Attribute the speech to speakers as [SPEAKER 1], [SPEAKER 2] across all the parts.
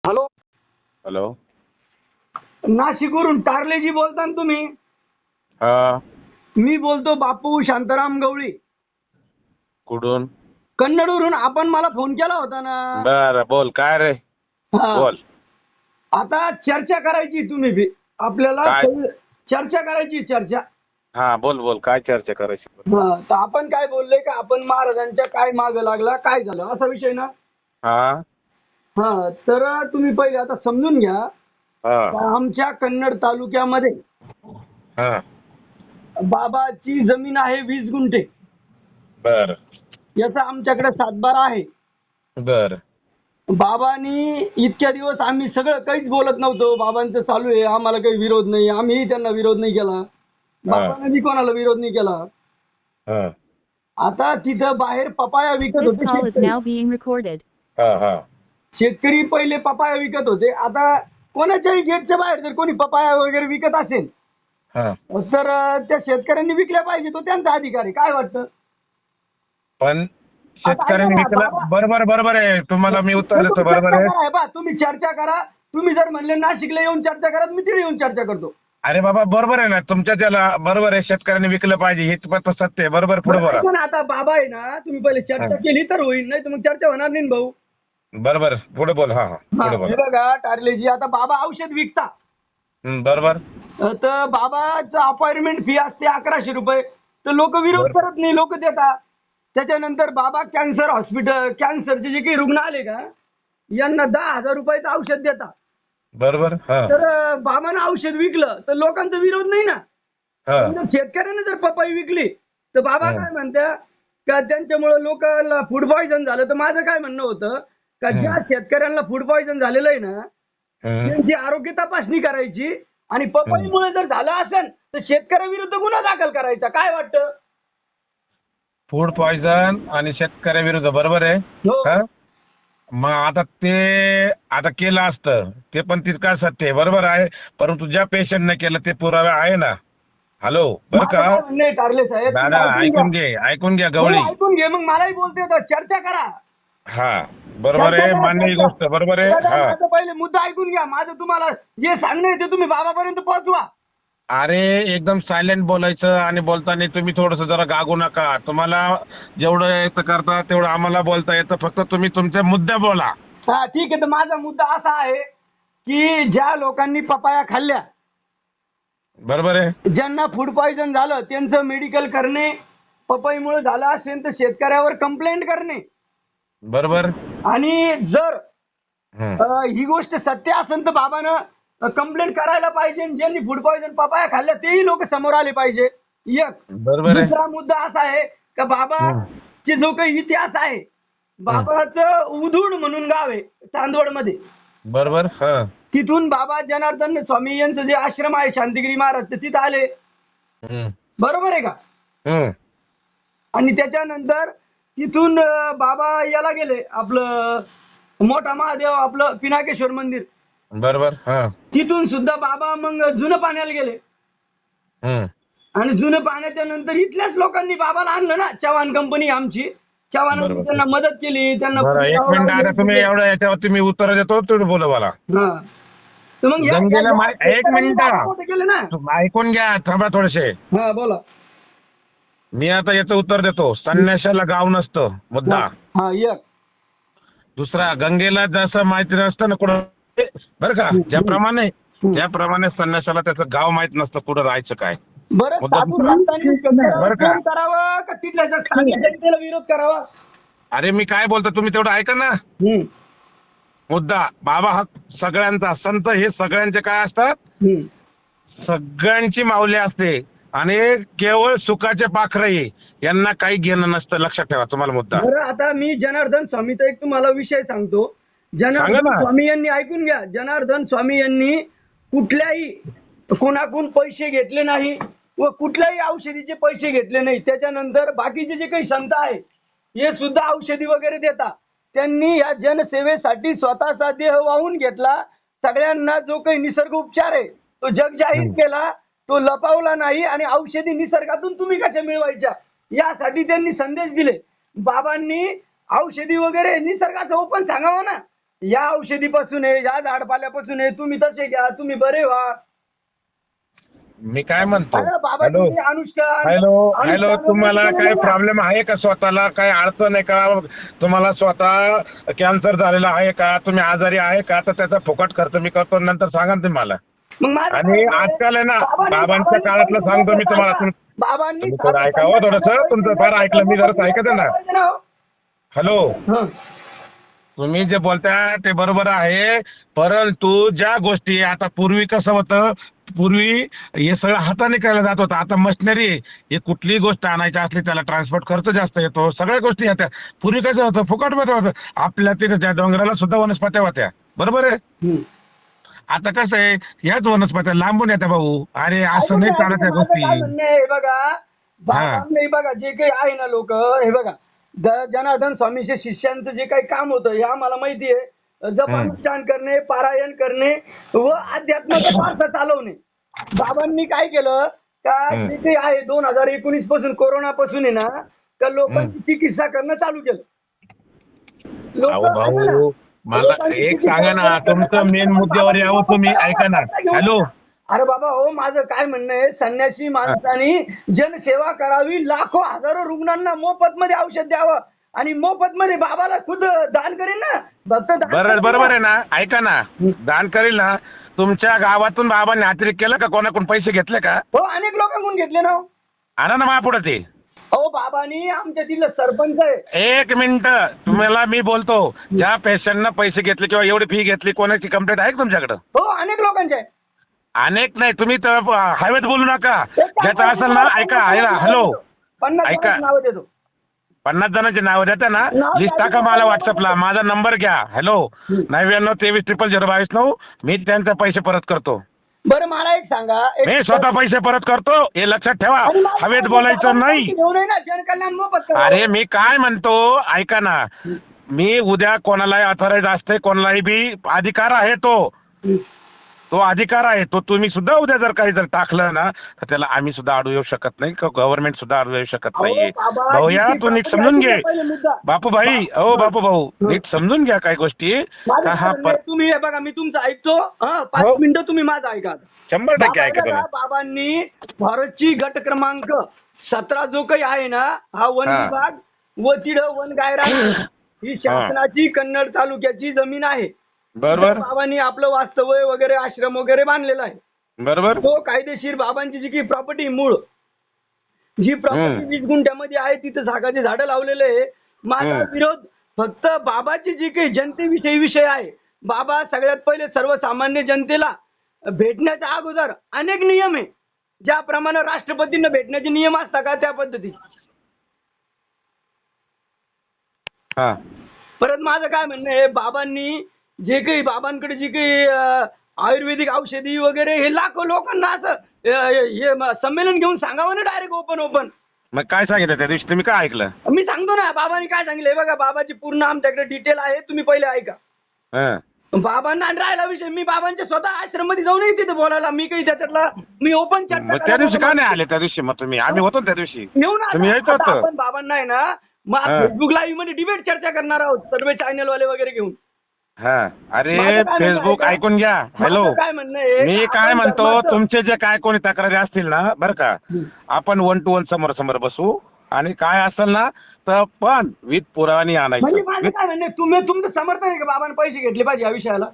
[SPEAKER 1] Hello.
[SPEAKER 2] Hello.
[SPEAKER 1] नाशिकवरून टारलेजी बोलता ना तुम्ही?
[SPEAKER 2] हा.
[SPEAKER 1] मी बोलतो बापू शांताराम गवळी.
[SPEAKER 2] कुठून?
[SPEAKER 1] कन्नडवरून. आपण मला फोन केला होता ना?
[SPEAKER 2] बर बोल काय रे.
[SPEAKER 1] हा.
[SPEAKER 2] बोल.
[SPEAKER 1] आता चर्चा करायची तुम्ही बी आपल्याला
[SPEAKER 2] काय?
[SPEAKER 1] चर्चा करायची चर्चा.
[SPEAKER 2] हा बोल बोल काय चर्चा करायची?
[SPEAKER 1] हा तर आपण काय बोलले का आपण महाराजांच्या काय माग लागला काय झालं असा विषय ना?
[SPEAKER 2] हा.
[SPEAKER 1] हा तर तुम्ही पहिले आता समजून घ्या.
[SPEAKER 2] हा.
[SPEAKER 1] आमच्या कन्नड तालुक्यामध्ये
[SPEAKER 2] हा.
[SPEAKER 1] बाबाची जमीन आहे 20 गुंठे.
[SPEAKER 2] बर
[SPEAKER 1] याचा आमच्याकडे सातबारा आहे.
[SPEAKER 2] बर.
[SPEAKER 1] बाबांनी इतक्या दिवस आम्ही सगळं काहीच बोलत नव्हतो. बाबांचं चालू आहे, आम्हाला काही विरोध नाही, आम्हीही त्यांना विरोध नाही केला. बाबांनी कोणाला विरोध नाही केला.
[SPEAKER 2] हा.
[SPEAKER 1] आता तिथं बाहेर पपाया विकत
[SPEAKER 3] This
[SPEAKER 1] होते
[SPEAKER 3] call is
[SPEAKER 1] शेतकरी.
[SPEAKER 3] now being recorded.
[SPEAKER 2] हा. हा.
[SPEAKER 1] शेतकरी पहिले पपाया विकत होते. आता कोणाच्याही गेटच्या बाहेर जर कोणी पपाया वगैरे विकत असेल
[SPEAKER 2] हा.
[SPEAKER 1] तर त्या शेतकऱ्यांनी विकल्या पाहिजे. तो त्यांचा अधिकार आहे. काय वाटतं?
[SPEAKER 2] पण शेतकऱ्यांनी विकला. बरोबर बरोबर आहे. तुम्हाला मी उत्तर देतो. बरोबर आहे.
[SPEAKER 1] बा तुम्ही चर्चा करा. तुम्ही जर म्हणले नाशिकला येऊन चर्चा करा मी तिथे येऊन चर्चा करतो.
[SPEAKER 2] अरे बाबा बरोबर आहे ना तुमच्या त्याला. बरोबर आहे शेतकऱ्यांनी विकलं पाहिजे हेच पण सत्य आहे. बरोबर पुढे बोला.
[SPEAKER 1] पण आता बाबा आहे ना तुम्ही पहिले चर्चा केली तर होईल, नाही तर मग चर्चा होणार नाही भाऊ.
[SPEAKER 2] बरोबर पुढे बोल. हा हा पुढे
[SPEAKER 1] हे
[SPEAKER 2] बोल.
[SPEAKER 1] बघा टारलेजी आता बाबा औषध विकता.
[SPEAKER 2] बरोबर.
[SPEAKER 1] तर बाबाचं अपॉइंटमेंट फी असते 1100 रुपये. तर लोक विरोध
[SPEAKER 2] बरं.
[SPEAKER 1] करत नाही, लोक देतात. त्याच्यानंतर बाबा कॅन्सर हॉस्पिटल कॅन्सरचे जे काही रुग्ण आले का यांना 10,000 रुपयाचं औषध देतात.
[SPEAKER 2] बरोबर. हा.
[SPEAKER 1] तर बाबांना औषध विकलं तर लोकांचा विरोध नाही ना.
[SPEAKER 2] हा.
[SPEAKER 1] पण जर शेतकऱ्याने जर पपई विकली तर बाबा काय म्हणतात का त्यांच्यामुळे लोकांना फूड पॉइझन झालं. तर माझं काय म्हणणं होतं का ज्या शेतकऱ्यांना फूड पॉइझन झालेलं आहे ना त्यांची आरोग्य तपासणी करायची आणि पपईमुळे जर झालं असेल तर शेतकऱ्याविरुद्ध गुन्हा दाखल करायचा. काय वाटतं?
[SPEAKER 2] फूड पॉइझन आणि शेतकऱ्याविरुद्ध बरोबर आहे.
[SPEAKER 1] हो.
[SPEAKER 2] हा? मग आता केलं असतं ते पण तितकं सत्य आहे. बरोबर आहे. परंतु ज्या पेशंटने केलं ते पुरावे आहे ना. हॅलो बरं
[SPEAKER 1] माझं काय
[SPEAKER 2] का
[SPEAKER 1] म्हणणं आहे, टारले साहेब
[SPEAKER 2] दादा
[SPEAKER 1] तुम्ही
[SPEAKER 2] ऐकून घ्या
[SPEAKER 1] हो,
[SPEAKER 2] गवळी.
[SPEAKER 1] ऐकून घे मग मलाही बोलते तर चर्चा करा.
[SPEAKER 2] हा बरोबर आहे. मान्य ही गोष्ट बरोबर आहे.
[SPEAKER 1] दादा,
[SPEAKER 2] हा.
[SPEAKER 1] माझं पहिले मुद्दा ऐकून घ्या. माझं तुम्हाला जे सांगणं आहे ते तुम्ही बाबापर्यंत पोहोचवा.
[SPEAKER 2] अरे एकदम सायलेंट बोलायचं आणि बोलताना तुम्ही थोडंसं जरा गागू नका. तुम्हाला जेवढं येतं करता तेवढं आम्हाला बोलता येतं. फक्त तुम्ही तुमचे मुद्दे बोला.
[SPEAKER 1] हा ठीक आहे. तर माझा मुद्दा असा आहे की ज्या लोकांनी पपाया खाल्ल्या
[SPEAKER 2] बरोबर आहे.
[SPEAKER 1] ज्यांना फूड पॉइझन झालं त्यांचं मेडिकल करणे, पपईमुळे झालं असेल तर शेतकऱ्यावर कंप्लेंट करणे
[SPEAKER 2] बरोबर.
[SPEAKER 1] आणि जर
[SPEAKER 2] हं.
[SPEAKER 1] ही गोष्ट सत्य असेल तर बाबानं कंप्लेंट करायला पाहिजे आणि ज्यांनी फूड पॉइझन पपाया खाल्ल्या तेही लोक समोर आले पाहिजे. एक
[SPEAKER 2] बरोबर आहे.
[SPEAKER 1] दुसरा मुद्दा असा आहे का बाबाचे जो काही इतिहास आहे बाबाचं उधूड म्हणून गाव आहे चांदवडमध्ये.
[SPEAKER 2] बरोबर. हा.
[SPEAKER 1] तिथून बाबा जनार्दन स्वामी यांचं जे आश्रम आहे शांतिगिरी महाराज ते तिथं आले.
[SPEAKER 2] हं.
[SPEAKER 1] बरोबर आहे का?
[SPEAKER 2] हं.
[SPEAKER 1] आणि त्याच्यानंतर तिथून बाबा याला गेले आपलं मोठा महादेव आपलं पिनाकेश्वर मंदिर.
[SPEAKER 2] बरोबर. हा.
[SPEAKER 1] तिथून सुद्धा बाबा मग जुनं पाण्याला गेले
[SPEAKER 2] हं.
[SPEAKER 1] आणि जुनं पाण्याच्या नंतर इथल्याच लोकांनी बाबाला आणलं ना. चव्हाण कंपनी आमची. चव्हाणांनी
[SPEAKER 2] बरोबर.
[SPEAKER 1] त्यांना मदत केली. त्यांना
[SPEAKER 2] बरं एक मिनिट आता तुम्ही एवढं याच्यावरती मी उत्तर देतो तुम्ही बोला मला.
[SPEAKER 1] हा. तर मग
[SPEAKER 2] गंगेला एक मिनिट
[SPEAKER 1] केलं ना.
[SPEAKER 2] ऐकून घ्या थांबा थोडेसे.
[SPEAKER 1] हा बोला.
[SPEAKER 2] मी आता याचं उत्तर देतो. संन्याशाला गाव नसतं मुद्दा.
[SPEAKER 1] हा एक
[SPEAKER 2] दुसरा गंगेला जसं माहिती नसतं ना कुठं बरं का ज्याप्रमाणे संन्याशाला त्याचं गाव माहित नसतं कुठं राहायचं काय.
[SPEAKER 1] बरं
[SPEAKER 2] मुद्दा
[SPEAKER 1] साधू
[SPEAKER 2] दुसरा.
[SPEAKER 1] संतांनी
[SPEAKER 2] बरं का?
[SPEAKER 1] करावा का तिथल्या खाली जनतेला विरोध करावा?
[SPEAKER 2] अरे मी काय बोलतो तुम्ही तेवढं ऐका ना. मुद्दा बाबा हा सगळ्यांचा संत हे सगळ्यांचे काय असतात सगळ्यांची माऊली असते आणि केवळ सुखाचे पाखरे यांना काही घेणं नसतं. लक्षात ठेवा तुम्हाला मुद्दा.
[SPEAKER 1] बरं आता मी जनार्दन स्वामीचा एक तुम्हाला विषय सांगतो. जनार्दन
[SPEAKER 2] सांगा ना.
[SPEAKER 1] स्वामी यांनी ऐकून घ्या. जनार्दन स्वामी यांनी कुठल्याही कोणाकडून पैसे घेतले नाही व कुठल्याही औषधीचे पैसे घेतले नाही. त्याच्यानंतर बाकीचे जे काही संत आहे हे सुद्धा औषधी वगैरे देतात. त्यांनी या जनसेवेसाठी स्वतःचा देह वाहून घेतला. सगळ्यांना जो काही निसर्ग उपचार आहे तो जग जाहीर केला. तो लपवला नाही आणि औषधी निसर्गातून तुम्ही कशा मिळवायच्या यासाठी त्यांनी संदेश दिले. बाबांनी औषधी वगैरे निसर्गाचं ओपन सांगावं ना. या औषधीपासून आहे, या झाडपाल्यापासून आहे, तुम्ही तसे घ्या, तुम्ही बरे व्हा.
[SPEAKER 2] मी काय म्हणतो,
[SPEAKER 1] अरे बाबा,
[SPEAKER 2] हॅलो
[SPEAKER 1] तुम्ही अनुष्ठान
[SPEAKER 2] हॅलो, तुम्हाला काय प्रॉब्लेम आहे का? स्वतःला काय अडचण आहे का? तुम्हाला स्वतः कॅन्सर झालेला आहे का? तुम्ही आजारी आहे का? तर त्याचा फुकट खर्च मी करतो, नंतर सांगा ना तुम्ही मला.
[SPEAKER 1] मग माझं
[SPEAKER 2] आणि
[SPEAKER 1] काय आहे?
[SPEAKER 2] आजकाल आहे ना, बाबांच्या
[SPEAKER 1] बाबांनी
[SPEAKER 2] काळातलं सांगतो मी तुम्हाला.
[SPEAKER 1] बाबांनी
[SPEAKER 2] तुम्ही थोडं ऐका हो, थोडंसं तुमचं फार ऐकलं मी, जरा ऐकत ना. हॅलो,
[SPEAKER 1] हं.
[SPEAKER 2] तुम्ही जे बोलता ते बरोबर आहे, परंतु ज्या गोष्टी आता पूर्वी कसं होतं, पूर्वी हे सगळं हाताने केलं जात होतं. आता मशिनरी, हे कुठलीही गोष्ट आणायची असली त्याला ट्रान्सपोर्ट खर्च जास्त येतो, सगळ्या गोष्टी येत्या. पूर्वी कसं होतं, फुकटमध्ये होतं. आपल्या तिथे त्या डोंगराला सुद्धा वनस्पत्या होत्या, बरोबर आहे.
[SPEAKER 1] हं.
[SPEAKER 2] आता कसं आहे, ह्याच वनस्पत्या लांबून येत्या भाऊ. अरे असं नाही चालत त्या
[SPEAKER 1] माझं काय
[SPEAKER 2] गोष्टी.
[SPEAKER 1] म्हणणं आहे, हे बघा, बाबांनी बघा जे काही आहे ना, लोक हे बघा, जनार्दन स्वामीच्या शिष्यांचं जे काही काम होतं हे आम्हाला माहिती आहे. जपानुष्ठान करणे, पारायण करणे व अध्यात्माचा वारसा चालवणे. बाबांनी काय केलं का, जे काही आहे 2019 पासून, कोरोना पासून आहे ना, तर लोकांची चिकित्सा करणं चालू केलं.
[SPEAKER 2] अहो भाऊ, मला एक सांगा ना, तुमचं मेन मुद्द्यावर यावं तुम्ही, ऐका ना. हॅलो,
[SPEAKER 1] अरे बाबा हो, माझं काय म्हणणं आहे, संन्यासी माणसांनी जनसेवा करावी, लाखो हजारो रुग्णांना मोफत मध्ये औषध द्यावं आणि मोफत मध्ये बाबाला खुद दान करेन ना. फक्त दान करेन
[SPEAKER 2] बरोबर
[SPEAKER 1] ना.
[SPEAKER 2] आहे ना, ऐका ना, दान करील ना. तुमच्या गावातून बाबांनी अतिरिक्त केलं का? कोणाकडून पैसे घेतले का?
[SPEAKER 1] हो, अनेक लोकांकडून घेतले ना.
[SPEAKER 2] आणा ना महापुढं ते.
[SPEAKER 1] हो, बाबांनी आमच्या तिथलं सरपंच आहे.
[SPEAKER 2] एक मिनिट, तुम्हाला मी बोलतो, ज्या पेशंटनं पैसे घेतले किंवा एवढी फी घेतली, कोणाची कंप्लेंट आहे का तुमच्याकडं?
[SPEAKER 1] हो, अनेक लोकांचे आहे.
[SPEAKER 2] अनेक नाही, तुम्ही तर हवेत बोलू नका. ज्याचं असेल ना, ऐका, हॅलो,
[SPEAKER 1] 50
[SPEAKER 2] ऐका.
[SPEAKER 1] नावं देतो.
[SPEAKER 2] 50 जणांची नावं देता ना, लिस्ट टाका मला व्हॉट्सअपला. माझा नंबर घ्या. हॅलो, 9923000022. मी त्यांचे पैसे परत करतो.
[SPEAKER 1] बरं, मला एक सांगा,
[SPEAKER 2] मी स्वतः पैसे परत करतो, हे लक्षात ठेवा. हवेत बोलायचं नाही.
[SPEAKER 1] घेऊ नये ना, जनकल्याण मोफत करा.
[SPEAKER 2] अरे मी काय म्हणतो, ऐका ना, मी उद्या कोणालाही ऑथराईज असते, कोणालाही बी अधिकार आहे, तो अधिकार आहे. तो तुम्ही सुद्धा उद्या जर काही जर टाकलं ना, तर त्याला आम्ही सुद्धा अडवू येऊ शकत नाही, गव्हर्नमेंट सुद्धा अडवू येऊ शकत नाहीये. भाऊया, तू नीट समजून घे. बापू भाई, हो बापू भाऊ, नीट समजून घ्या काही गोष्टी.
[SPEAKER 1] तुम्ही हे बघा, मी तुमचं ऐकतो. 5 मिनिटं तुम्ही माझं ऐका.
[SPEAKER 2] 100% ऐकतो ना.
[SPEAKER 1] बाबांनी फॉरेस्टची गट क्रमांक 17 जो काही आहे ना, हा वन विभाग व तिथं वन गायरान ही शासनाची कन्नड तालुक्याची जमीन आहे.
[SPEAKER 2] बरोबर.
[SPEAKER 1] बाबांनी आपलं वास्तव्य वगैरे, आश्रम वगैरे बांधलेला आहे.
[SPEAKER 2] बरोबर.
[SPEAKER 1] तो कायदेशीर बाबांची जी काही प्रॉपर्टी, मूळ जी प्रॉपर्टी 20 गुंठ्यामध्ये आहे, तिथं झाडाचे झाडं लावलेले आहे. माझा विरोध फक्त बाबाची जी काही जनतेविषयी विषय आहे. बाबा सगळ्यात पहिले सर्वसामान्य जनतेला भेटण्याच्या अगोदर अनेक नियम आहे, ज्याप्रमाणे राष्ट्रपतींना भेटण्याचे नियम असतात का, त्या पद्धती. परत माझं काय म्हणणं आहे, बाबांनी जे काही, बाबांकडे जी काही आयुर्वेदिक औषधी वगैरे, हे लाखो लोकांना असं हे संमेलन घेऊन सांगावं ना, डायरेक्ट ओपन.
[SPEAKER 2] मग काय सांगितलं त्या दिवशी, तुम्ही काय ऐकलं?
[SPEAKER 1] मी सांगतो ना, बाबांनी काय सांगितलं. बघा, बाबाची पूर्ण आमच्याकडे डिटेल आहे, तुम्ही पहिले ऐका. बाबांना राहिला विषय, मी बाबांच्या स्वतः आश्रम मध्ये जाऊन तिथे बोलायला, मी काही त्याच्यातला मी ओपन चर्चा.
[SPEAKER 2] त्या दिवशी का नाही आले? त्या दिवशी मग तुम्ही, आम्ही होतो त्या दिवशी, तुम्ही यायचं होतं.
[SPEAKER 1] आपण बाबांना आहे ना, फेसबुक लाईव्ह मध्ये डिबेट चर्चा करणार आहोत, सर्व चॅनल वाले वगैरे घेऊन.
[SPEAKER 2] अरे फेसबुक ऐकून घ्या. हॅलो, मी काय म्हणतो, तुमचे जे काय कोणी तक्रारी असतील ना, बरं का, आपण 1 to 1 समोर बसू आणि काय असेल ना, तर पण विथ पुरावा आणायचं.
[SPEAKER 1] माझं काय म्हणणं, तुम्ही तुमचं समर्थन आहे का बाबांनी पैसे घेतले पाहिजे या विषयाला?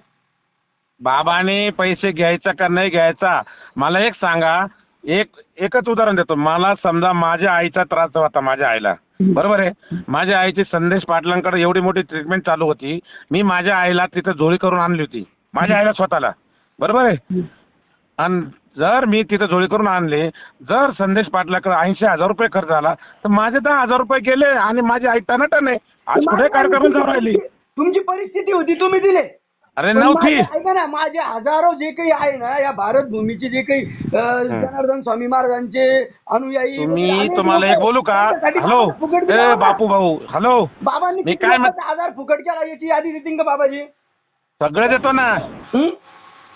[SPEAKER 2] बाबाने पैसे घ्यायचा का नाही घ्यायचा, मला एक सांगा. एकच उदाहरण देतो. मला समजा माझ्या आईचा त्रास होता, माझ्या आईला, बरोबर आहे. माझ्या आईची संदेश पाटलांकडे एवढी मोठी ट्रीटमेंट चालू होती. मी माझ्या आईला तिथं झोळी करून आणली होती, माझ्या आईला स्वतःला, बरोबर आहे. आणि जर मी तिथं झोळी करून आणले, जर संदेश पाटलाकडे 80,000 रुपये खर्च झाला, तर माझे 10,000 रुपये गेले आणि माझी आई टनाटन आहे. आज कुठे कार्यक्रम जाऊन राहिली.
[SPEAKER 1] तुमची परिस्थिती होती, तुम्ही दिले.
[SPEAKER 2] अरे नव्हती.
[SPEAKER 1] ऐका ना, माझे हजारो जे काही आहे ना, या भारत भूमीचे जे काही जनार्दन स्वामी महाराजांचे अनुयायी,
[SPEAKER 2] तुम्हाला एक बोलू का? हॅलो, बापू भाऊ, हॅलो,
[SPEAKER 1] बाबांनी
[SPEAKER 2] मी काय
[SPEAKER 1] 1000 फुकट केला, याची यादी देतील का बाबाजी?
[SPEAKER 2] सगळं देतो ना,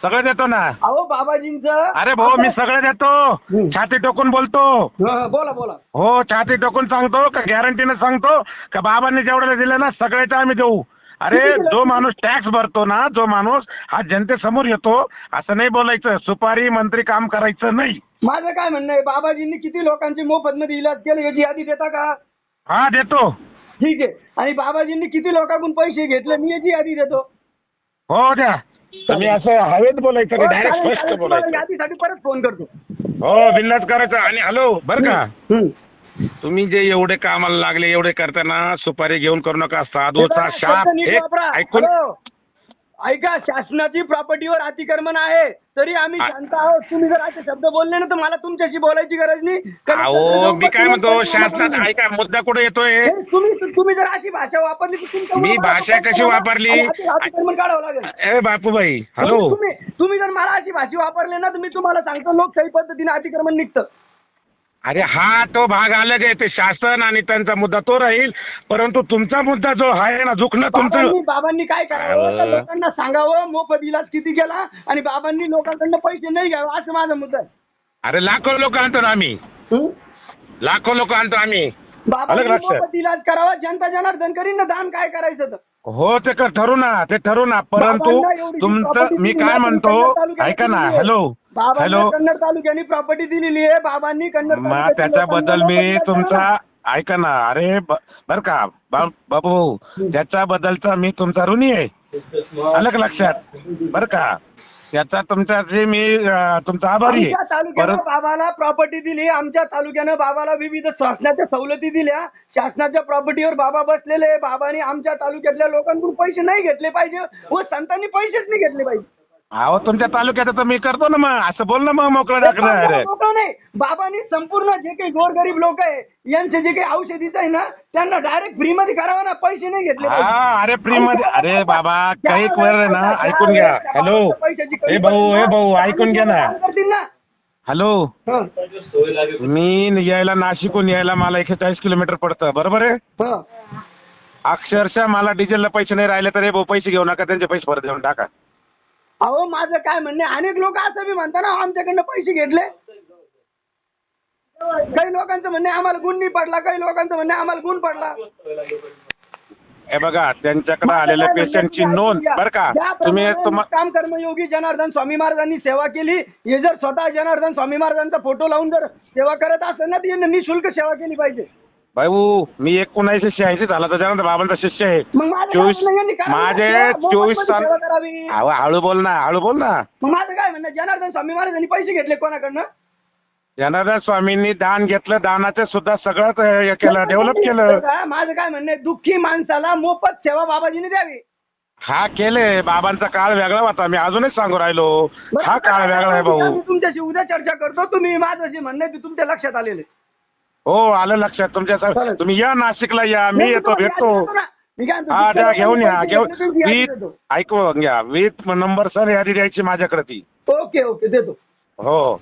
[SPEAKER 2] सगळं देतो ना.
[SPEAKER 1] अहो बाबाजींचं,
[SPEAKER 2] अरे भाऊ, मी सगळं देतो, छाती टोकून बोलतो.
[SPEAKER 1] बोला.
[SPEAKER 2] हो, छाती टोकून सांगतो का, गॅरंटीनं सांगतो का, बाबांनी जेवढ्याला दिलं ना, सगळ्याचं आम्ही देऊ. अरे
[SPEAKER 1] किती केलं?
[SPEAKER 2] जो माणूस टॅक्स भरतो ना, जो माणूस हा जनतेसमोर येतो, असं नाही बोलायचं सुपारी मंत्री काम करायचं नाही.
[SPEAKER 1] माझं काय म्हणणं आहे, बाबाजींनी किती लोकांचे मोफतमध्ये इलाज केले याची यादी देता का?
[SPEAKER 2] हा देतो.
[SPEAKER 1] ठीक आहे. आणि बाबाजींनी किती लोकांकडून पैसे घेतले मी याची यादी देतो.
[SPEAKER 2] हो द्या. तुम्ही असं हवेत बोलायचं नाही,
[SPEAKER 1] हो,
[SPEAKER 2] डायरेक्ट
[SPEAKER 1] चालेल,
[SPEAKER 2] स्पष्ट
[SPEAKER 1] चालेल. तुम्हाला
[SPEAKER 2] बोलायचं.
[SPEAKER 1] यादीसाठी परत फोन करतो.
[SPEAKER 2] हो बिंदास करायचं. आणि हॅलो बरं का,
[SPEAKER 1] हम्म.
[SPEAKER 2] तुम्ही जे एवढे कामाला लागले एवढे करताना सुपारी घेऊन करू नका. साधूचा
[SPEAKER 1] हे बघा,
[SPEAKER 2] शाप
[SPEAKER 1] शब्द नीट
[SPEAKER 2] एक
[SPEAKER 1] वापरा.
[SPEAKER 2] ऐकून.
[SPEAKER 1] हॅलो. ऐका, शासनाची प्रॉपर्टीवर अतिक्रमण आहे तरी आम्ही शांत आहोत. तुम्ही जर असे शब्द बोलले ना तर मला तुमच्याशी बोलायची गरज नाही.
[SPEAKER 2] अहो मी काय म्हणतो, शासनात ऐका मुद्दा कुठे येतोय.
[SPEAKER 1] तुम्ही जर अशी भाषा वापरली तर तुमच्या
[SPEAKER 2] मी भाषा कशी वापरली?
[SPEAKER 1] अतिक्रमण काढावं लागेल.
[SPEAKER 2] ए बापूबाई हॅलो.
[SPEAKER 1] तुम्ही जर मला अशी भाषा वापरली ना तर मी तुम्हाला सांगतो लोकशाही पद्धतीने अतिक्रमण निघतं.
[SPEAKER 2] अरे हा तो भाग अलग आहे, ते शासन आणि त्यांचा मुद्दा तो राहील, परंतु तुमचा मुद्दा जो आहे ना झुकणं तुमचं.
[SPEAKER 1] बाबांनी काय करावं तर लोकांना सांगावं मोफत इलाज किती केला आणि बाबांनी लोकांकडनं पैसे नाही घ्यावं असं माझा मुद्दा आहे.
[SPEAKER 2] अरे लाखो लोक आणतो ना आम्ही,
[SPEAKER 1] हं?
[SPEAKER 2] लाखो लोक आणतो आम्ही.
[SPEAKER 1] बाबांनी
[SPEAKER 2] अलग लक्षात.
[SPEAKER 1] मोफत इलाज करावा, जनता जनार्दन करीन ना दान काय करायचं तर.
[SPEAKER 2] हो ते ठरू ना, ते ठरू ना, परंतु
[SPEAKER 1] बाबांना एवढी
[SPEAKER 2] तुमचं
[SPEAKER 1] property
[SPEAKER 2] मी
[SPEAKER 1] दिली
[SPEAKER 2] काय
[SPEAKER 1] ना,
[SPEAKER 2] म्हणतो
[SPEAKER 1] कन्नड तालुक्याला
[SPEAKER 2] ऐका ना.
[SPEAKER 1] दिली आहे.
[SPEAKER 2] हॅलो
[SPEAKER 1] बाबांना
[SPEAKER 2] हॅलो.
[SPEAKER 1] कन्नड तालुक्याने प्रॉपर्टी दिलेली आहे. बाबांनी कन्नड
[SPEAKER 2] मग
[SPEAKER 1] तालुक्याच्या
[SPEAKER 2] त्याच्याबद्दल
[SPEAKER 1] लोकांना
[SPEAKER 2] मी
[SPEAKER 1] मोफत
[SPEAKER 2] तुमचा
[SPEAKER 1] इलाज
[SPEAKER 2] ऐका ना. अरे बर का बाबू, त्याच्याबद्दलचा मी तुमचा ऋणी आहे, अलग लक्षात बर का. त्याचा तुमच्याशी मी तुमचा आभारी
[SPEAKER 1] आमच्या
[SPEAKER 2] आहे.
[SPEAKER 1] तालुक्यानं बाबाला प्रॉपर्टी दिली. आमच्या तालुक्यानं बाबाला विविध शासनाच्या सवलती दिल्या. शासनाच्या प्रॉपर्टीवर बाबा बसलेले. बाबांनी आमच्या तालुक्यातल्या लोकांकडून पैसे नाही घेतले पाहिजे व संतांनी पैसेच नाही घेतले पाहिजे.
[SPEAKER 2] अहो तुमच्या तालुक्यात तर मी करतो ना, मग असं बोल ना, मग मोकळं टाकलं.
[SPEAKER 1] लोकं नाही, बाबांनी संपूर्ण जे काही गोरगरीब लोक आहे यांचे जे काही औषधीचं आहे ना त्यांना डायरेक्ट फ्री मध्ये करावं ना, पैसे नाही घेतले पाहिजे.
[SPEAKER 2] हा अरे फ्री मध्ये. अरे बाबा काही वेळ आहे ना, ऐकून घ्या. हॅलो हे भाऊ ऐकून घ्या ना.
[SPEAKER 1] करतील ना.
[SPEAKER 2] हॅलो
[SPEAKER 1] हं.
[SPEAKER 2] मी यायला नाशिकहून यायला मला 140 किलोमीटर पडतं, बरोबर आहे.
[SPEAKER 1] हं.
[SPEAKER 2] अक्षरशः मला डिझेलला पैसे नाही राहिले तर हे भाऊ पैसे घेऊ नका, त्यांचे पैसे परत देऊन टाका.
[SPEAKER 1] अहो माझं काय म्हणणे, अनेक लोक असं बी म्हणतात ना आमच्याकडनं पैसे घेतले. काही लोकांचं म्हणणे आम्हाला गुण नाही पडला, काही लोकांचं म्हणणे आम्हाला गुण पडला.
[SPEAKER 2] हे बघा त्यांच्याकडे आलेल्या पेशंटची नोंद बरं का. तुम्ही
[SPEAKER 1] काम कर्मयोगी जनार्दन स्वामी महाराजांनी सेवा केली. हे जर स्वतः जनार्दन स्वामी महाराजांचा फोटो लावून जर सेवा करत असेल ना तर निःशुल्क सेवा केली पाहिजे.
[SPEAKER 2] भाऊ मी 1986 झाला तर जनार्दन बाबांचा शिष्य आहे.
[SPEAKER 1] मग माझं
[SPEAKER 2] 24
[SPEAKER 1] काय म्हणणं, यांनी करावं
[SPEAKER 2] माझे
[SPEAKER 1] ना,
[SPEAKER 2] 24
[SPEAKER 1] मोफतमध्ये सेवा करावी.
[SPEAKER 2] अहो हळू बोल ना, हळू बोल ना.
[SPEAKER 1] मग माझं काय म्हणणं, जनार्दन स्वामी महाराजांनी पैसे घेतले कोणाकडनं?
[SPEAKER 2] जनार्दन स्वामींनी दान घेतलं, दानाचं सुद्धा सगळंच हे केलं, डेव्हलप केलं.
[SPEAKER 1] माझं काय म्हणणं आहे, दुःखी माणसाला मोफत सेवा बाबाजीने द्यावी.
[SPEAKER 2] हा केले. बाबांचा काळ वेगळा होता, मी अजूनच सांगू राहिलो. हा काळ वेगळा आहे भाऊ.
[SPEAKER 1] मी तुमच्याशी उद्या चर्चा करतो. तुम्ही माझं जे म्हणणं आहे ते तुमच्या लक्षात आलेलं आहे.
[SPEAKER 2] हो आलं लक्षात तुमच्या.
[SPEAKER 1] चालेल.
[SPEAKER 2] तुम्ही या नाशिकला या, मी येतो भेटतो.
[SPEAKER 1] मी काय म्हणतो,
[SPEAKER 2] हा द्या घेऊन या,
[SPEAKER 1] पैसे
[SPEAKER 2] घेऊन
[SPEAKER 1] घेतले तर यादी देतो.
[SPEAKER 2] ऐकू घ्या. विथ नंबर सर यादी द्यायची माझ्याकडे ती.
[SPEAKER 1] ओके ओके देतो.
[SPEAKER 2] हो